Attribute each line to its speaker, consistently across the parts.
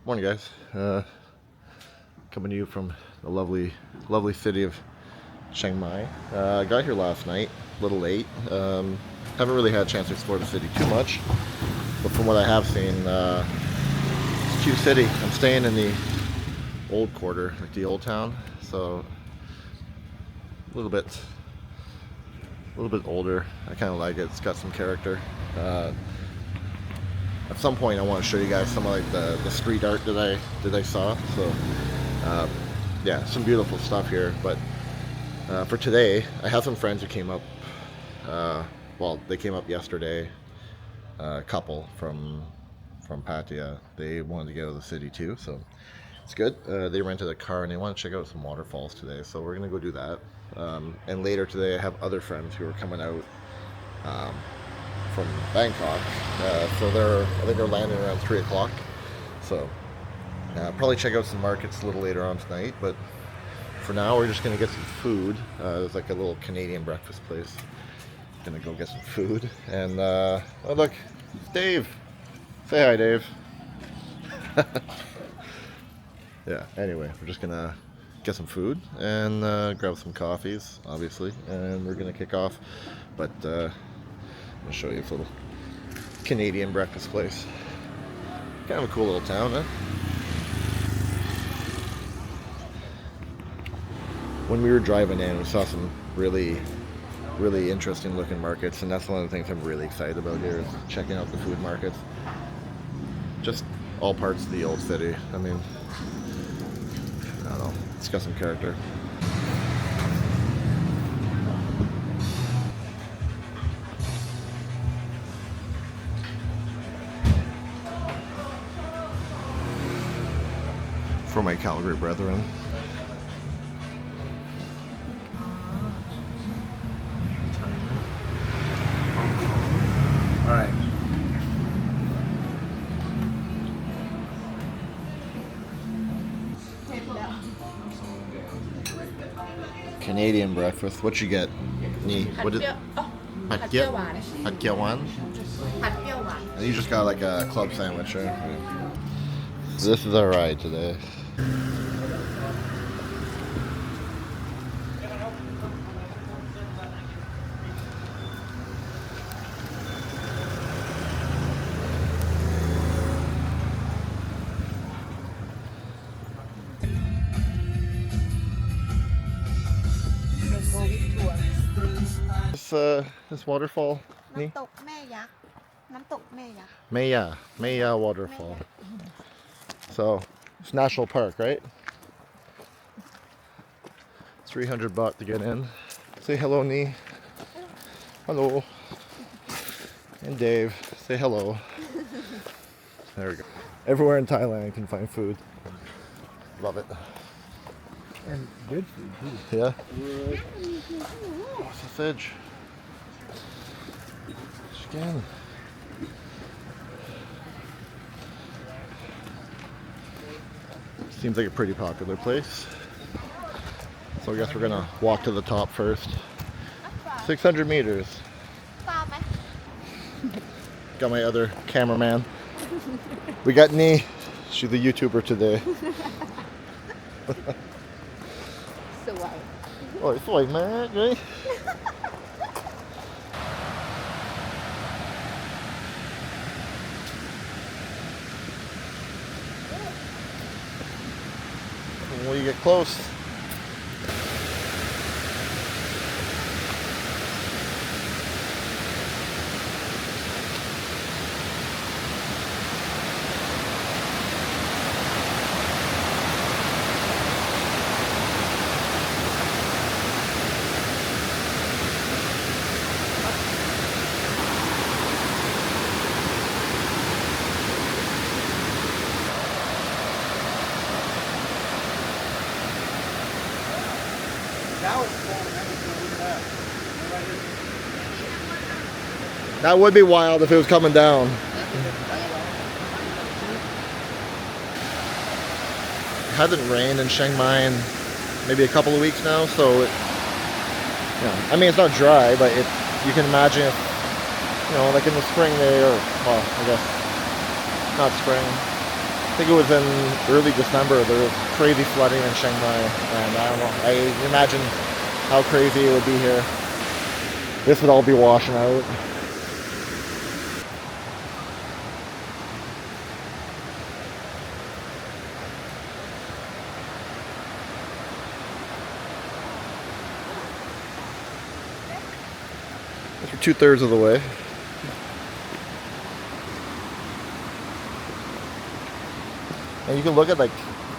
Speaker 1: Morning, guys. Coming to you from the lovely, lovely city of Chiang Mai. I got here last night, a little late. Haven't really had a chance to explore the city too much, but from what I have seen, it's a cute city. I'm staying in the old quarter, like the old town, so a little bit older. I kind of like it. It's got some character. At some point I want to show you guys some of like the street art that I saw. So yeah, some beautiful stuff here. But for today, I have some friends who came up. Well, they came up yesterday. A couple from Pattaya. They wanted to get out of the city too, so it's good. They rented a car and they want to check out some waterfalls today, so we're gonna go do that. And later today, I have other friends who are coming out from Bangkok. So I think they're landing around 3 o'clock. So probably check out some markets a little later on tonight. But for now, we're just gonna get some food. There's like a little Canadian breakfast place. Gonna go get some food. And oh look, it's Dave. Say hi, Dave. Yeah. Anyway, we're just gonna get some food and grab some coffees, obviously, and we're gonna kick off. But I'll show you this little Canadian breakfast place. Kind of a cool little town, huh? When we were driving in, we saw some really interesting looking markets, and that's one of the things I'm really excited about here is checking out the food markets. Just all parts of the old city. I mean, I don't know, it's got some character. For my Calgary brethren. All right. Canadian breakfast. What you get? What is it? Pat Gia Wan. Pat Gia Wan? And you just got like a club sandwich, right? So this is our ride today. This waterfall.
Speaker 2: น้ำตกแม่ยักษ์น้ำตกแม่ยักษ์
Speaker 1: Mae Ya Waterfall. So it's national park, right? $300 to get in. Say hello, Nee. Hello. And Dave. Say hello. There we go. Everywhere in Thailand you can find food. Love it.
Speaker 3: And good food too.
Speaker 1: Yeah. What's this edge? Again. Seems like a pretty popular place. So I guess we're gonna walk to the top first. 600 meters.
Speaker 2: ปลาไหม
Speaker 1: Got my other cameraman. We got Nee. She's a YouTuber today.
Speaker 2: สวย
Speaker 1: Oh, it's like mad, right? When you get close. That would be wild if it was coming down. It hasn't rained in Chiang Mai in maybe a couple of weeks now, so it, yeah, I mean it's not dry, but it, you can imagine if, like in the spring there, or well, I guess not spring, think it was in early December, there was crazy flooding in Chiang Mai, and I don't know, I imagine how crazy it would be here. This would all be washing out. We're 2/3 of the way. And you can look at like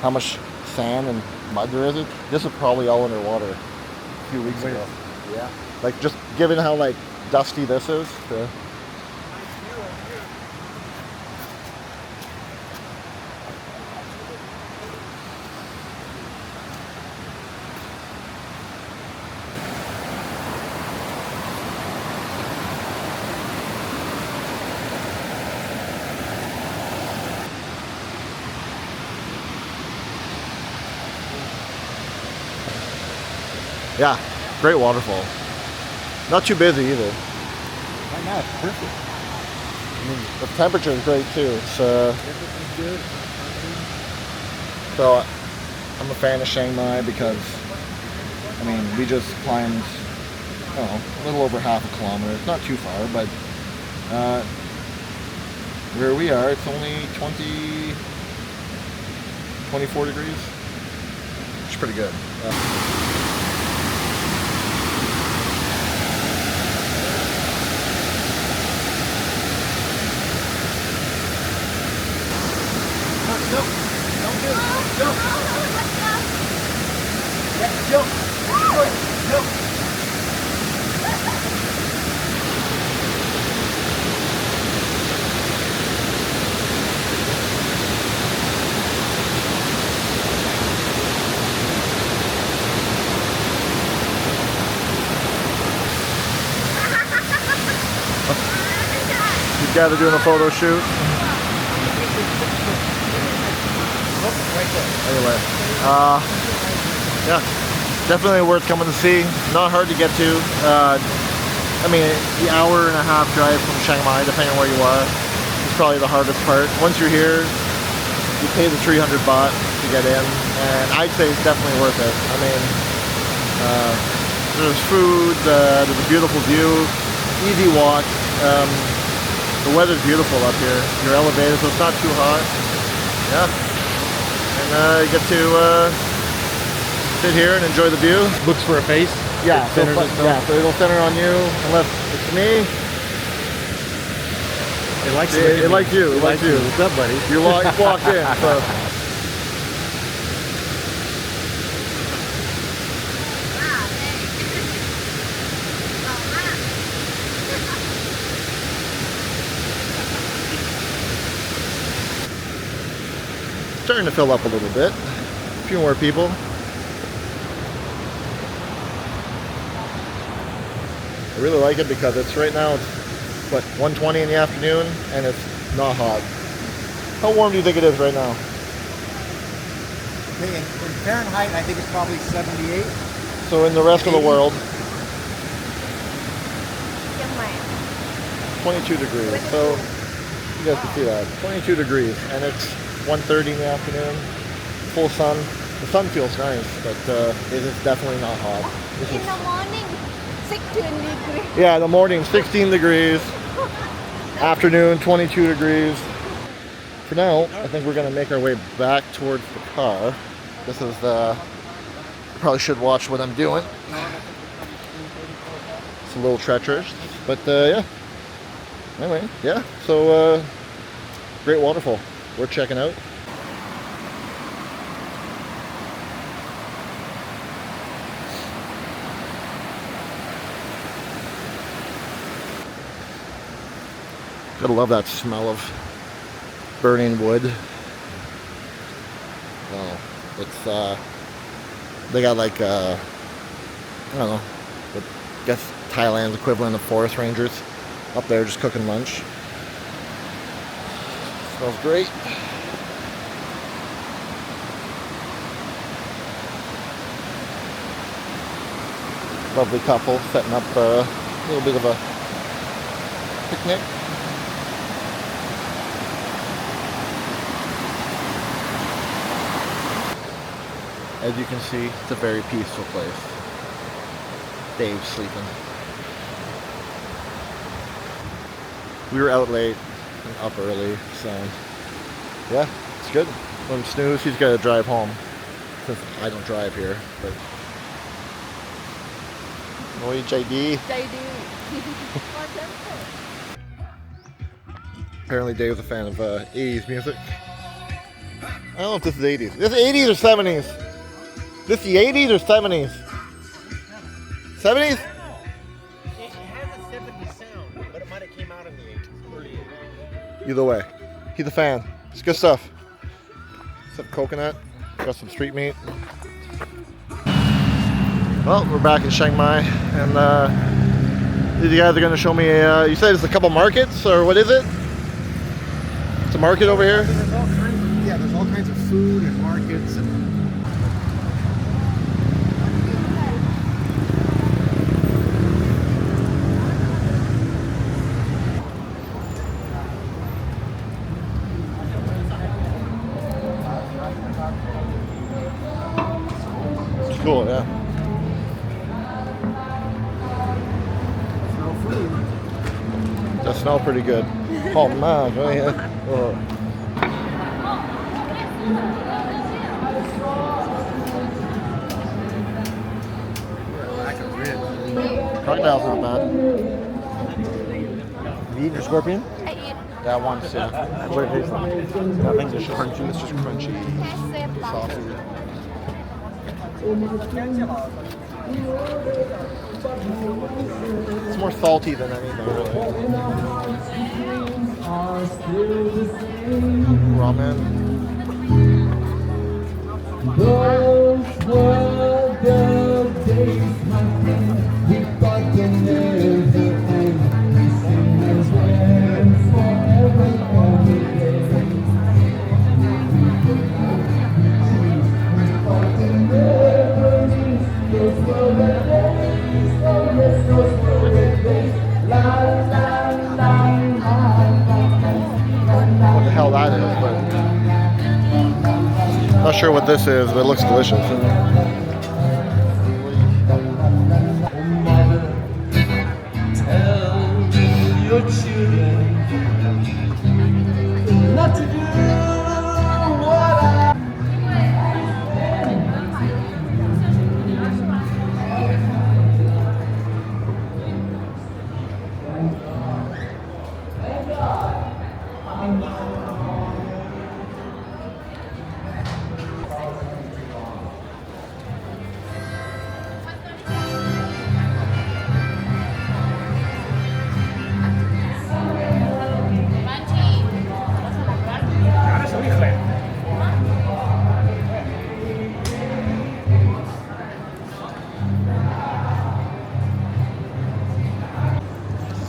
Speaker 1: how much sand and mud there is. This was probably all underwater a few weeks ago.
Speaker 3: Yeah.
Speaker 1: Like just given how like dusty this is. Yeah, great waterfall. Not too busy either.
Speaker 3: Right now it's perfect.
Speaker 1: I mean, the temperature is great too. It's,
Speaker 3: Everything's good.
Speaker 1: so I'm a fan of Chiang Mai because, I mean, we just climbed, I don't know, a little over half a kilometer. It's not too far, but where we are, it's only 24 degrees. It's pretty good. These guys are doing a photo shoot. Anyway, yeah, definitely worth coming to see. Not hard to get to. I mean, the hour and a half drive from Chiang Mai, depending on where you are, is probably the hardest part. Once you're here, you pay the 300 baht to get in, and I'd say it's definitely worth it. I mean, there's food, there's a beautiful view, easy walk. The weather's beautiful up here. You're elevated, so it's not too hot. Yeah. And you get to sit here and enjoy the view.
Speaker 3: Looks for a face.
Speaker 1: Yeah, so,
Speaker 3: Centers itself.
Speaker 1: yeah, so it'll center on you, unless it's me.
Speaker 3: It likes
Speaker 1: It likes you. It likes you.
Speaker 3: What's up, buddy?
Speaker 1: You're walked in. So. Starting to fill up a little bit. A few more people. I really like it because it's right now, it's what, 1:20 in the afternoon, and it's not hot. How warm do you think it is right now?
Speaker 3: In Fahrenheit, I think it's probably 78.
Speaker 1: So in the rest of the world,
Speaker 2: Chiang Mai.
Speaker 1: 22 degrees. So you guys can see that, 22 degrees, and it's 1:30 in the afternoon. Full sun. The sun feels nice, but it is definitely not hot. This
Speaker 2: In
Speaker 1: is,
Speaker 2: the morning, 16 degrees.
Speaker 1: yeah, the morning 16 degrees. Afternoon 22 degrees. For now, I think we're gonna make our way back towards the car. This is probably should watch what I'm doing. It's a little treacherous, but yeah. Anyway, yeah. So great waterfall. Worth checking out. Gotta love that smell of burning wood. Oh, it's they got like I don't know, I guess Thailand's equivalent of forest rangers up there just cooking lunch. Smells great. Lovely couple setting up a little bit of a picnic. As you can see, it's a very peaceful place. Dave's sleeping. We were out late and up early, so yeah, it's good. When Snooze, he's got to drive home since I don't drive here. But Oi, JD. Apparently, Dave's a fan of 80s music. I don't know if this is 80s. This is 80s or 70s? This the 80s or 70s? 70s?
Speaker 4: It has a 70s sound, but it might have came out in the 80s, early 80s.
Speaker 1: Either way, he's a fan. It's good stuff. Some coconut, got some street meat. Well, we're back in Chiang Mai, and these guys are going to show me you said it's a couple markets, or what is it? It's a market over here?
Speaker 3: There's all kinds of food and markets and
Speaker 1: It's cool, yeah.
Speaker 3: no food.
Speaker 1: That smells pretty good. Oh man, right here. Oh.
Speaker 3: Lack of ribs.
Speaker 1: Crocodile's not bad. Have you eaten a scorpion?
Speaker 2: I eat
Speaker 1: Yeah, once, yeah. What it tastes like? I think it's just crunchy. It's just crunchy
Speaker 2: KFC
Speaker 1: sausage. It's more salty than anything, really. Ramen.
Speaker 5: Those were the days, my friend. We thought they never end. We sing as well forever, every day. We thought they never end. Those were the days, oh yes, those were the days. La la la la.
Speaker 1: What the hell that is, but not sure what this is, but it looks delicious.
Speaker 5: Tell your children not to do what I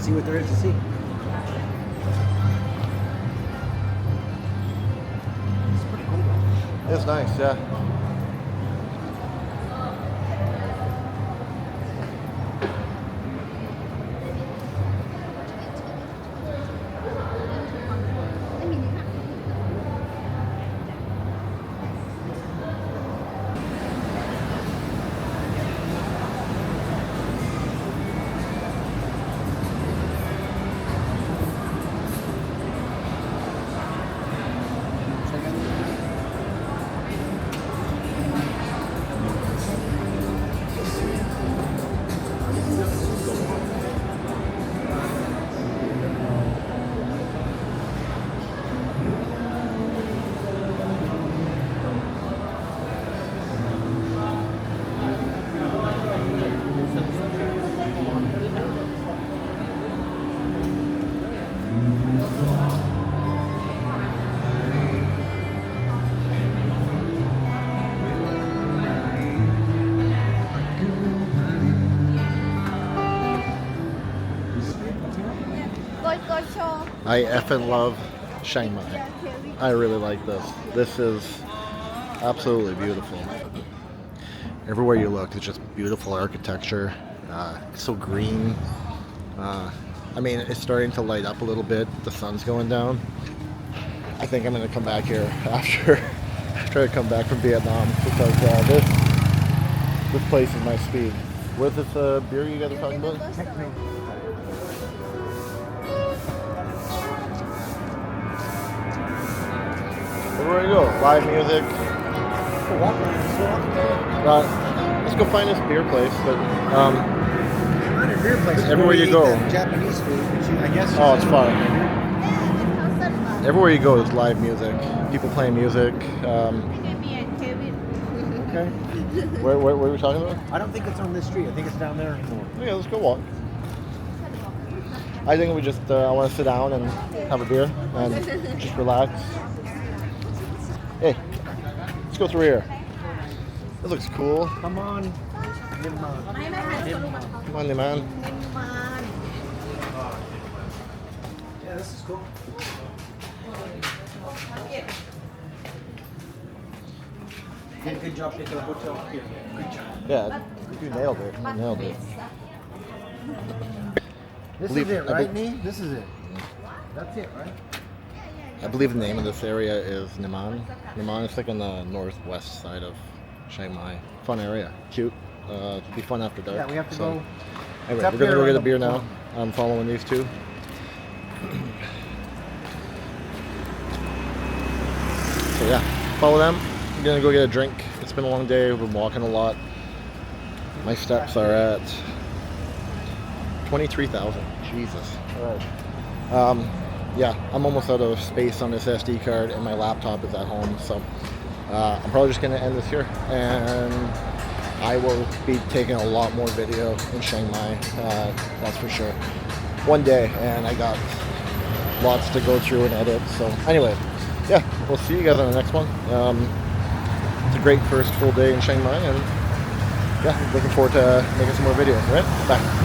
Speaker 3: See what there is to see.
Speaker 1: It's nice, yeah.
Speaker 2: Go show.
Speaker 1: I effing love Chiang Mai. I really like this. This is absolutely beautiful. Everywhere you look, it's just beautiful architecture. It's so green. I mean, it's starting to light up a little bit. The sun's going down. I think I'm gonna come back here after try to come back from Vietnam because this place is my speed. Where's this beer you guys are talking about? Where do we go? Live music. Let's go find this beer place. But
Speaker 3: Not a beer place. it's
Speaker 1: Everywhere
Speaker 3: where
Speaker 1: you
Speaker 3: eat
Speaker 1: go.
Speaker 3: that Japanese food, which I guess.
Speaker 1: Oh,
Speaker 3: is
Speaker 1: it's fun. Everywhere you go is live music. People playing music. Okay. Where are we talking about?
Speaker 3: I don't think it's on this street. I think it's down there anymore.
Speaker 1: Yeah, let's go walk. I think we just I want to sit down and have a beer and just relax. Hey, let's go through here. This looks cool.
Speaker 3: Come on. Nimman.
Speaker 1: Come on, man.
Speaker 3: Yeah, this is cool. Did a good job picking a hotel here. Good job.
Speaker 1: Yeah, you nailed it. You nailed it.
Speaker 3: This
Speaker 1: Believe-
Speaker 3: is it,
Speaker 1: I
Speaker 3: right,
Speaker 1: be-
Speaker 3: Nee? This is it. That's it, right?
Speaker 1: I believe the name of this area is Nimman. Nimman is like on the northwest side of Chiang Mai. Fun area. Cute. It'll be fun after dark.
Speaker 3: Yeah, we have to
Speaker 1: So,
Speaker 3: go.
Speaker 1: Anyway,
Speaker 3: up
Speaker 1: we're gonna
Speaker 3: here
Speaker 1: go get
Speaker 3: on
Speaker 1: a
Speaker 3: the
Speaker 1: beer now.
Speaker 3: bottom.
Speaker 1: I'm following these two. So yeah, follow them. I'm gonna go get a drink. It's been a long day. We've been walking a lot. My steps are at 23,000. Jesus. All right. Yeah, I'm almost out of space on this SD card, and my laptop is at home. So I'm probably just gonna end this here, and I will be taking a lot more video in Chiang Mai. That's for sure. One day, and I got lots to go through and edit. So anyway, yeah, we'll see you guys on the next one. It's a great first full day in Chiang Mai, and yeah, looking forward to making some more videos. All right, bye.